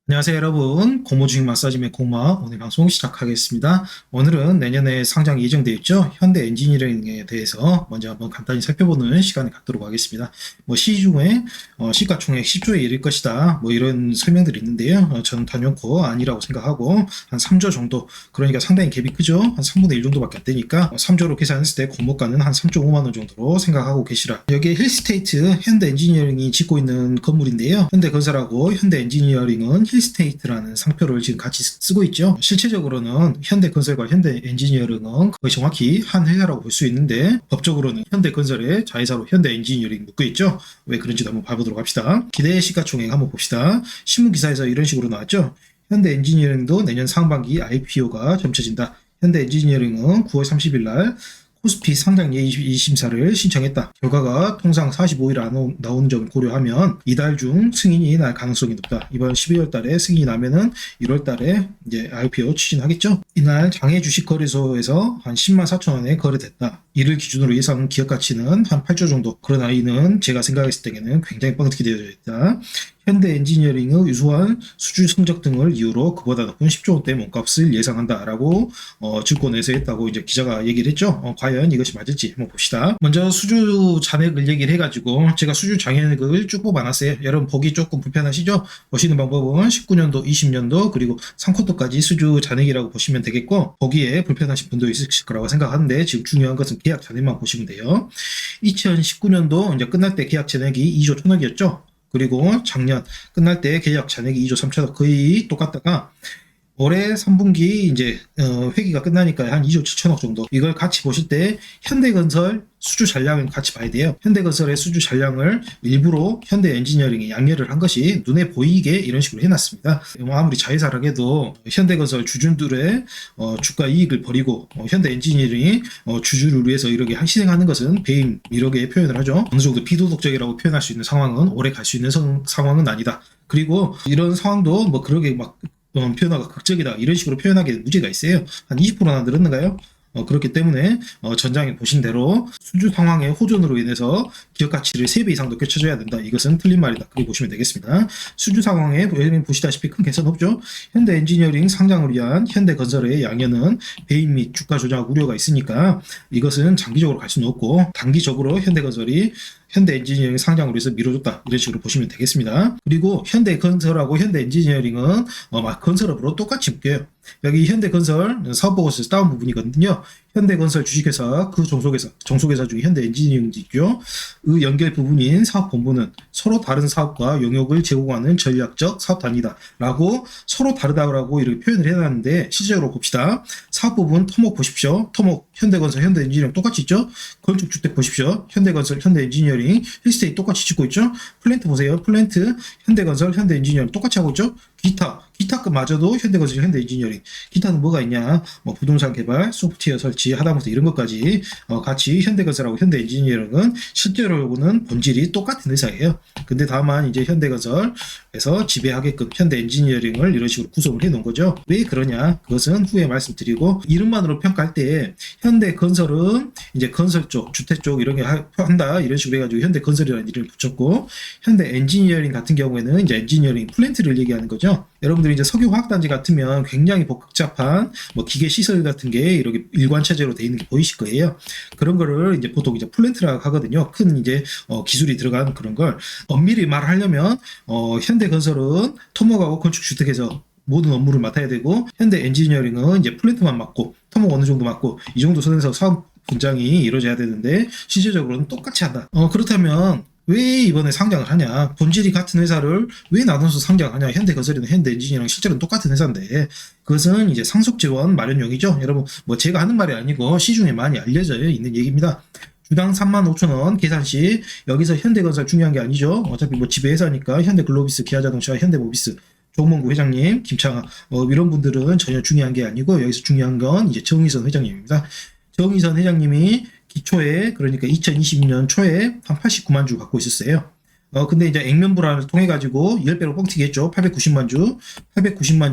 안녕하세요 여러분, 고무주식 마사지의 고마 오늘 방송 시작하겠습니다. 오늘은 내년에 상장 예정되어 있죠, 현대 엔지니어링에 대해서 먼저 한번 간단히 살펴보는 시간을 갖도록 하겠습니다. 시중에 시가총액 10조에 이를 것이다 이런 설명들이 있는데요, 저는 단연코 아니라고 생각하고 한 3조 정도, 그러니까 상당히 갭이 크죠. 한 3분의 1 정도밖에 안 되니까 3조로 계산했을 때 공모가는 한 3조 5만원 정도로 생각하고 계시라. 여기에 힐스테이트 현대 엔지니어링이 짓고 있는 건물인데요, 현대건설하고 현대 엔지니어링은 힐스테이트라는 상표를 지금 같이 쓰고 있죠. 실체적으로는 현대건설과 현대 엔지니어링은 거의 정확히 한 회사라고 볼 수 있는데, 법적으로는 현대건설의 자회사로 현대 엔지니어링 묶여 있죠. 왜 그런지도 한번 봐보도록 합시다. 기대 시가총액 한번 봅시다. 신문기사에서 이런 식으로 나왔죠. 현대 엔지니어링도 내년 상반기 IPO가 점쳐진다. 현대 엔지니어링은 9월 30일 날 코스피 상장 예의 심사를 신청했다. 결과가 통상 45일 안 나오는 점을 고려하면 이달 중 승인이 날 가능성이 높다. 이번 12월 달에 승인이 나면은 1월 달에 이제 IPO 추진하겠죠. 이날 장외 주식 거래소에서 한 10만 4천 원에 거래됐다. 이를 기준으로 예상 기업 가치는 한 8조 정도. 그러나 이는 제가 생각했을 때에는 굉장히 뻥튀기 되어 있다. 현대 엔지니어링의 유수한 수주 성적 등을 이유로 그보다 높은 10조 원대 몸값을 예상한다라고 증권에서 했다고 이제 기자가 얘기를 했죠. 과연 이것이 맞을지 한번 봅시다. 먼저 수주 잔액을 얘기를 해가지고 제가 수주 잔액을 쭉 뽑아놨어요. 여러분 보기 조금 불편하시죠? 보시는 방법은 19년도, 20년도 그리고 3쿼터까지 수주 잔액이라고 보시면 되겠고, 보기에 불편하신 분도 있을 거라고 생각하는데 지금 중요한 것은 계약 잔액만 보시면 돼요. 2019년도 이제 끝날 때 계약 잔액이 2조 1천억이었죠. 그리고 작년 끝날 때 계약 잔액이 2조 3천억, 거의 똑같다가 올해 3분기 이제 회기가 끝나니까 한 2조 7천억 정도. 이걸 같이 보실 때 현대건설 수주 잔량을 같이 봐야 돼요. 현대건설의 수주 잔량을 일부러 현대 엔지니어링이 양해를 한 것이 눈에 보이게 이런 식으로 해놨습니다. 아무리 자회사라고 해도 현대건설 주주들의 주가 이익을 버리고 현대 엔지니어링이 주주를 위해서 이렇게 희생하는 것은 배임, 이렇게 표현을 하죠. 어느 정도 비도덕적이라고 표현할 수 있는 상황은 오래 갈 수 있는 상황은 아니다. 그리고 이런 상황도 그러게 막 표현화가 극적이다 이런 식으로 표현하기에는 무죄가 있어요. 한 20%나 늘었는가요? 그렇기 때문에 전장에 보신 대로 수주 상황의 호전으로 인해서 기업 가치를 3배 이상 높게 쳐줘야 된다. 이것은 틀린 말이다. 그렇게 보시면 되겠습니다. 수주 상황에 보시다시피 큰 개선 없죠. 현대 엔지니어링 상장을 위한 현대건설의 양해는 배임 및 주가 조작 우려가 있으니까 이것은 장기적으로 갈 수는 없고, 단기적으로 현대건설이 현대 엔지니어링 상장을 위해서 미뤄줬다. 이런 식으로 보시면 되겠습니다. 그리고 현대건설하고 현대 엔지니어링은 건설업으로 똑같이 묶여요. 여기 현대건설 사업보고서에서 따온 부분이거든요. 현대건설 주식회사, 그 종속회사 중에 현대엔지니어링도 있죠. 그 연결 부분인 사업본부는 서로 다른 사업과 용역을 제공하는 전략적 사업단이다 라고 서로 다르다고 이렇게 표현을 해놨는데, 실제로 봅시다. 사업부분 토목 보십시오. 토목, 현대건설, 현대엔지니어링 똑같이 있죠. 건축주택 보십시오. 현대건설, 현대엔지니어링, 힐스테이트 똑같이 짓고 있죠. 플랜트 보세요. 플랜트, 현대건설, 현대엔지니어링 똑같이 하고 있죠. 기타급마저도 현대건설, 현대엔지니어링. 기타는 뭐가 있냐? 부동산 개발, 소프트웨어 설치, 하다못해 이런 것까지 같이 현대건설하고 현대엔지니어링은 실제로는 본질이 똑같은 회사예요. 근데 다만 이제 현대건설에서 지배하게끔 현대엔지니어링을 이런 식으로 구성을 해 놓은 거죠. 왜 그러냐? 그것은 후에 말씀드리고, 이름만으로 평가할 때 현대건설은 이제 건설 쪽, 주택 쪽 이런 게 한다 이런 식으로 해가지고 현대건설이라는 이름을 붙였고, 현대엔지니어링 같은 경우에는 이제 엔지니어링 플랜트를 얘기하는 거죠. 여러분들이 이제 석유화학단지 같으면 굉장히 복잡한 기계 시설 같은 게 이렇게 일관체제로 되어 있는 게 보이실 거예요. 그런 거를 이제 보통 이제 플랜트라고 하거든요. 큰 이제 기술이 들어간 그런 걸. 엄밀히 말하려면 현대건설은 토목하고 건축주택에서 모든 업무를 맡아야 되고, 현대 엔지니어링은 이제 플랜트만 맡고 토목 어느 정도 맡고 이 정도 선에서 사업 분장이 이루어져야 되는데, 실질적으로는 똑같이 한다. 그렇다면 왜 이번에 상장을 하냐? 본질이 같은 회사를 왜 나눠서 상장하냐? 현대건설이나 현대엔지니어링 실제로는 똑같은 회사인데, 그것은 이제 상속 지원 마련용이죠. 여러분 제가 하는 말이 아니고 시중에 많이 알려져 있는 얘기입니다. 주당 35,000원 계산 시, 여기서 현대건설 중요한 게 아니죠. 어차피 지배회사니까 현대글로비스, 기아자동차, 현대모비스, 조문구 회장님, 김창아 이런 분들은 전혀 중요한 게 아니고, 여기서 중요한 건 이제 정의선 회장님입니다. 정의선 회장님이 기초에, 그러니까 2022년 초에 한 89만 주 갖고 있었어요. 근데 이제 액면불안을 통해 가지고 10배로 뻥튀기 했죠. 890만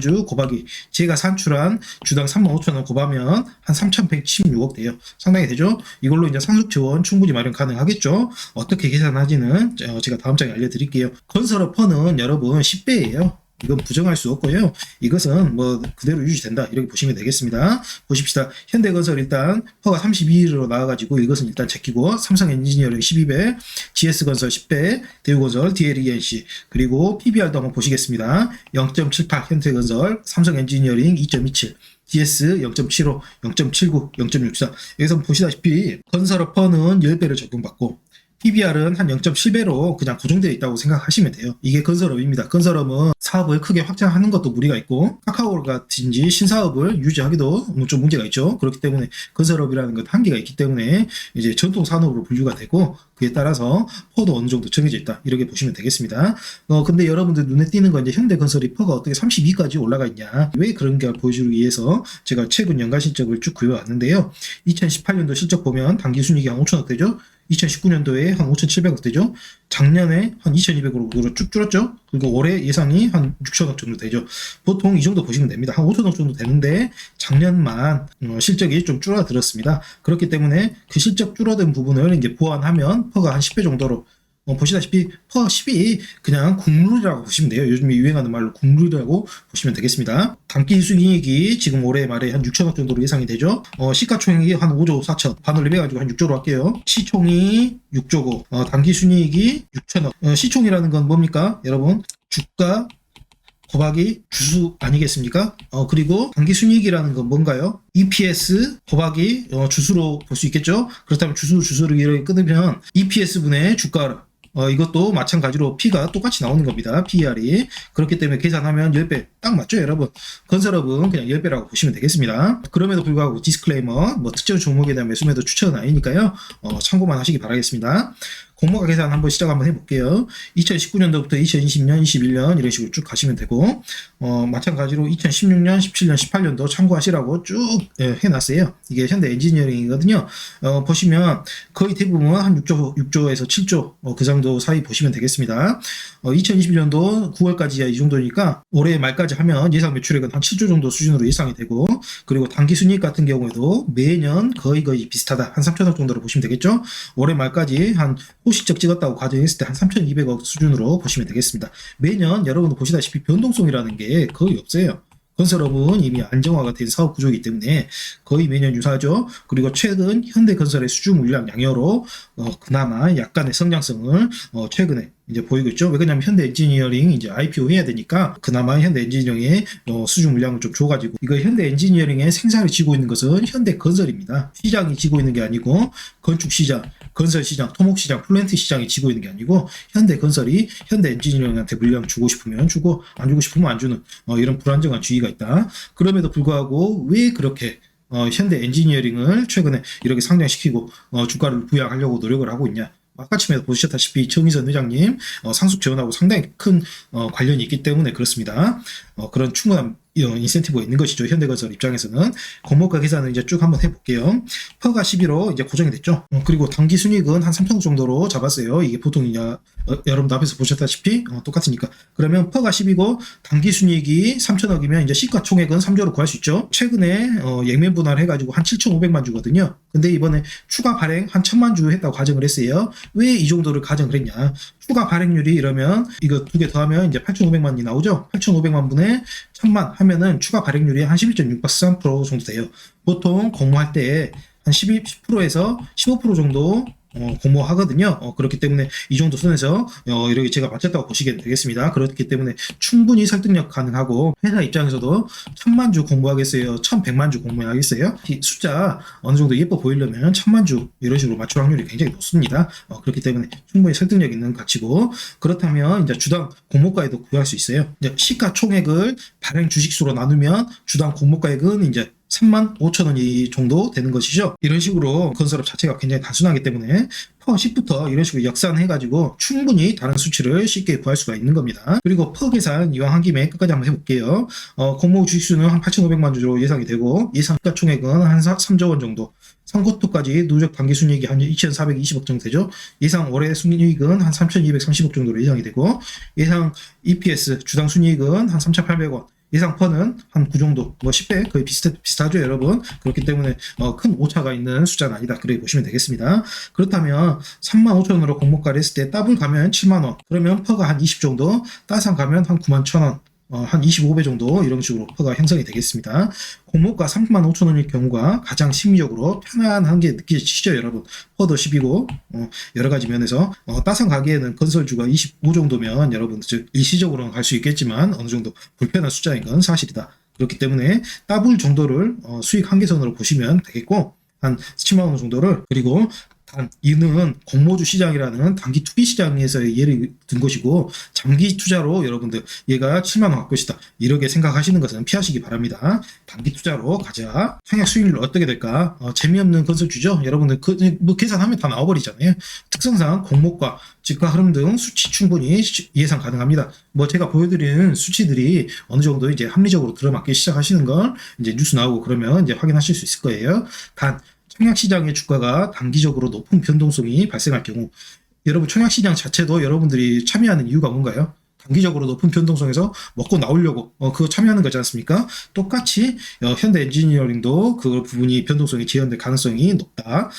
주 곱하기 제가 산출한 주당 35,000원 곱하면 한 3,116억 돼요. 상당히 되죠. 이걸로 이제 상속 지원 충분히 마련 가능하겠죠. 어떻게 계산하지는 제가 다음 장에 알려드릴게요. 건설업 펀은 여러분 10배예요. 이건 부정할 수 없고요. 이것은 뭐 그대로 유지된다 이렇게 보시면 되겠습니다. 보십시다. 현대건설 일단 퍼가 32로 나와가지고 이것은 일단 제끼고 삼성엔지니어링 12배, GS건설 10배, 대우건설, DLENC 그리고 PBR도 한번 보시겠습니다. 0.78 현대건설, 삼성엔지니어링 2.27 GS 0.75, 0.79, 0.64 여기서 보시다시피 건설업 퍼는 10배를 적용받고 PBR은 한 0.7배로 그냥 고정되어 있다고 생각하시면 돼요. 이게 건설업입니다. 건설업은 사업을 크게 확장하는 것도 무리가 있고 카카오 같은지 신사업을 유지하기도 좀 문제가 있죠. 그렇기 때문에 건설업이라는 것 한계가 있기 때문에 이제 전통 산업으로 분류가 되고 그에 따라서 퍼도 어느 정도 정해져 있다. 이렇게 보시면 되겠습니다. 근데 여러분들 눈에 띄는 건 이제 현대건설이 퍼가 어떻게 32까지 올라가 있냐. 왜 그런가 보여주기 위해서 제가 최근 연간 실적을 쭉 그려왔는데요. 2018년도 실적 보면 당기순이익이 한 5천억 되죠. 2019년도에 한 5,700억 되죠. 작년에 한 2,200억으로 쭉 줄었죠. 그리고 올해 예상이 한 6천억 정도 되죠. 보통 이 정도 보시면 됩니다. 한 5천억 정도 되는데 작년만 실적이 좀 줄어들었습니다. 그렇기 때문에 그 실적 줄어든 부분을 이제 보완하면 퍼가 한 10배 정도로 보시다시피 퍼 10이 그냥 국룰이라고 보시면 돼요. 요즘 유행하는 말로 국룰이라고 보시면 되겠습니다. 단기 순이익이 지금 올해 말에 한 6천억 정도로 예상이 되죠. 시가총액이 한 5조 4천, 반을 해가지고 한 6조로 할게요. 시총이 6조고 단기 순이익이 6천억. 시총이라는 건 뭡니까? 여러분 주가 곱하기 주수 아니겠습니까? 그리고 단기순이익이라는 건 뭔가요? EPS 곱하기 주수로 볼 수 있겠죠? 그렇다면 주수를 이렇게 끊으면 EPS분의 주가 이것도 마찬가지로 P가 똑같이 나오는 겁니다. PER이. 그렇기 때문에 계산하면 10배 딱 맞죠, 여러분? 건설업은 그냥 10배라고 보시면 되겠습니다. 그럼에도 불구하고 디스클레이머, 특정 종목에 대한 매수매도 추천은 아니니까요. 참고만 하시기 바라겠습니다. 공모가 계산 한번 시작 한번 해볼게요. 2019년도부터 2020년, 21년 이런 식으로 쭉 가시면 되고 마찬가지로 2016년, 17년, 18년도 참고하시라고 쭉 해놨어요. 이게 현대 엔지니어링이거든요. 보시면 거의 대부분 한 6조에서 7조 그 정도 사이 보시면 되겠습니다. 2021년도 9월까지야 이 정도니까 올해 말까지 하면 예상 매출액은 한 7조 정도 수준으로 예상이 되고 그리고 단기 순이익 같은 경우에도 매년 거의 비슷하다. 한 3천억 정도로 보시면 되겠죠. 올해 말까지 한 호시적 찍었다고 가정했을 때 한 3,200억 수준으로 보시면 되겠습니다. 매년 여러분도 보시다시피 변동성이라는 게 거의 없어요. 건설업은 이미 안정화가 된 사업 구조이기 때문에 거의 매년 유사하죠. 그리고 최근 현대건설의 수주 물량 양여로 그나마 약간의 성장성을 최근에 이제 보이고 있죠. 왜 그러냐면 현대 엔지니어링 이제 IPO 해야 되니까 그나마 현대 엔지니어링의 수주 물량을 좀 줘가지고 이거 현대 엔지니어링의 생사를 지고 있는 것은 현대 건설입니다. 시장이 지고 있는 게 아니고 건축 시장, 건설 시장, 토목 시장, 플랜트 시장이 지고 있는 게 아니고 현대 건설이 현대 엔지니어링한테 물량 주고 싶으면 주고 안 주고 싶으면 안 주는 이런 불안정한 주의가 있다. 그럼에도 불구하고 왜 그렇게 현대 엔지니어링을 최근에 이렇게 상장시키고 주가를 부양하려고 노력을 하고 있냐. 아까쯤에 보셨다시피 정의선 회장님 상속 재원하고 상당히 큰 관련이 있기 때문에 그렇습니다. 그런 충분한 인센티브가 있는 것이죠. 현대건설 입장에서는. 공모가 계산을 이제 쭉 한번 해볼게요. 퍼가 12로 이제 고정이 됐죠. 그리고 단기 순이익은 한 3천억 정도로 잡았어요. 이게 보통이냐 여러분도 앞에서 보셨다시피 똑같으니까. 그러면 퍼가 10이고 단기 순이익이 3천억이면 이제 시가총액은 3조로 구할 수 있죠. 최근에 액면 분할을 해가지고 한 7,500만 주거든요. 근데 이번에 추가 발행 한 1,000만 주 했다고 가정을 했어요. 왜 이 정도를 가정을 했냐. 추가 발행률이 이러면 이거 두 개 더하면 이제 8,500만이 나오죠. 8,500만 분의 1,000만 하면은 추가 발행률이 한 11.6% 정도 돼요. 보통 공모할 때 한 10%에서 15% 정도 공모하거든요. 그렇기 때문에 이 정도 선에서 이렇게 제가 맞췄다고 보시면 되겠습니다. 그렇기 때문에 충분히 설득력 가능하고 회사 입장에서도 1,000만 주 공모하겠어요? 1,100만 주 공모하겠어요? 이 숫자 어느 정도 예뻐 보이려면 1,000만 주 이런 식으로 맞출 확률이 굉장히 높습니다. 그렇기 때문에 충분히 설득력 있는 가치고 그렇다면 이제 주당 공모가에도 구할 수 있어요. 이제 시가총액을 발행 주식수로 나누면 주당 공모가액은 이제 35,000원이 정도 되는 것이죠. 이런 식으로 건설업 자체가 굉장히 단순하기 때문에 퍼 10부터 이런 식으로 역산해가지고 충분히 다른 수치를 쉽게 구할 수가 있는 겁니다. 그리고 퍼 계산 이왕 한 김에 끝까지 한번 해볼게요. 공모 주식수는 한 8,500만 주로 예상이 되고 예상 시가총액은 한 3조 원 정도. 상고토까지 누적 단기 순이익이 한 2,420억 정도 되죠. 예상 올해 순이익은 한 3,230억 정도로 예상이 되고 예상 EPS 주당 순이익은 한 3,800원. 예상 퍼는 한 9 정도, 10배 거의 비슷하죠, 여러분. 그렇기 때문에 큰 오차가 있는 숫자는 아니다. 그렇게 보시면 되겠습니다. 그렇다면 35,000원으로 공모가를 했을 때 더블 가면 7만원, 그러면 퍼가 한 20 정도, 따상 가면 한 91,000원. 한 25배 정도 이런 식으로 퍼가 형성이 되겠습니다. 공모가 35,000원일 경우가 가장 심리적으로 편안한 게 느껴지시죠, 여러분? 퍼도 10이고 여러 가지 면에서 따상 가기에는 건설주가 25 정도면 여러분 즉 일시적으로는 갈 수 있겠지만 어느 정도 불편한 숫자인 건 사실이다. 그렇기 때문에 더블 정도를 수익 한계선으로 보시면 되겠고 한 10만 원 정도를 그리고 단 이는 공모주 시장이라는 단기 투기 시장에서의 예를 든 것이고 장기 투자로 여러분들 얘가 7만 원 할 것이다 이렇게 생각하시는 것은 피하시기 바랍니다. 단기 투자로 가자. 청약 수익률 어떻게 될까? 재미없는 건설주죠. 여러분들 뭐 계산하면 다 나와버리잖아요. 특성상 공모가 지가 흐름 등 수치 충분히 예상 가능합니다. 뭐 제가 보여드리는 수치들이 어느 정도 이제 합리적으로 들어맞기 시작하시는 걸 이제 뉴스 나오고 그러면 이제 확인하실 수 있을 거예요. 단 청약시장의 주가가 단기적으로 높은 변동성이 발생할 경우 여러분 청약시장 자체도 여러분들이 참여하는 이유가 뭔가요? 단기적으로 높은 변동성에서 먹고 나오려고 그거 참여하는 거지 않습니까? 똑같이 현대 엔지니어링도 그 부분이 변동성이 재현될 가능성이 높다.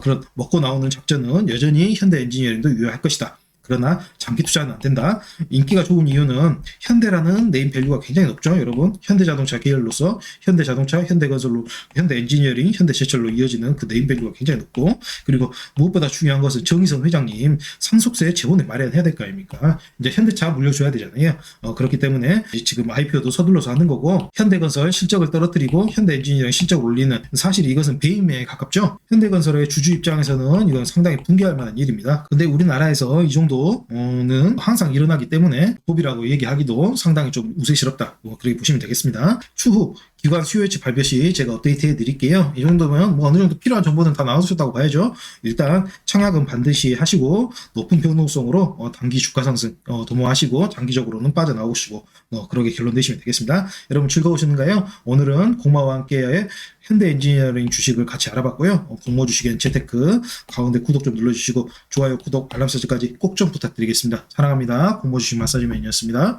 그런 먹고 나오는 작전은 여전히 현대 엔지니어링도 유효할 것이다. 그러나 장기 투자는 안 된다. 인기가 좋은 이유는 현대라는 네임 밸류가 굉장히 높죠, 여러분. 현대자동차 계열로서 현대자동차, 현대건설로, 현대엔지니어링, 현대제철로 이어지는 그 네임 밸류가 굉장히 높고 그리고 무엇보다 중요한 것은 정의선 회장님 상속세 재원을 마련해야 될 거 아닙니까? 이제 현대차 물려줘야 되잖아요. 그렇기 때문에 지금 IPO도 서둘러서 하는 거고 현대건설 실적을 떨어뜨리고 현대엔지니어링 실적을 올리는 사실 이것은 배임에 가깝죠. 현대건설의 주주 입장에서는 이건 상당히 붕괴할 만한 일입니다. 근데 우리나라에서 이 정도 는 항상 일어나기 때문에 법이라고 얘기하기도 상당히 좀 우스꽝스럽다. 그렇게 보시면 되겠습니다. 추후 기관 수요일치 발표 시 제가 업데이트해 드릴게요. 이 정도면 뭐 어느 정도 필요한 정보는 다 나와주셨다고 봐야죠. 일단 청약은 반드시 하시고 높은 변동성으로 단기 주가 상승 도모하시고 장기적으로는 빠져나오시고 그렇게 결론 내시면 되겠습니다. 여러분 즐거우셨는가요? 오늘은 공마와 함께 현대 엔지니어링 주식을 같이 알아봤고요. 공모 주식엔 재테크 가운데 구독 좀 눌러주시고 좋아요, 구독, 알람 설정까지 꼭 좀 부탁드리겠습니다. 사랑합니다. 공모 주식 마사지맨이었습니다.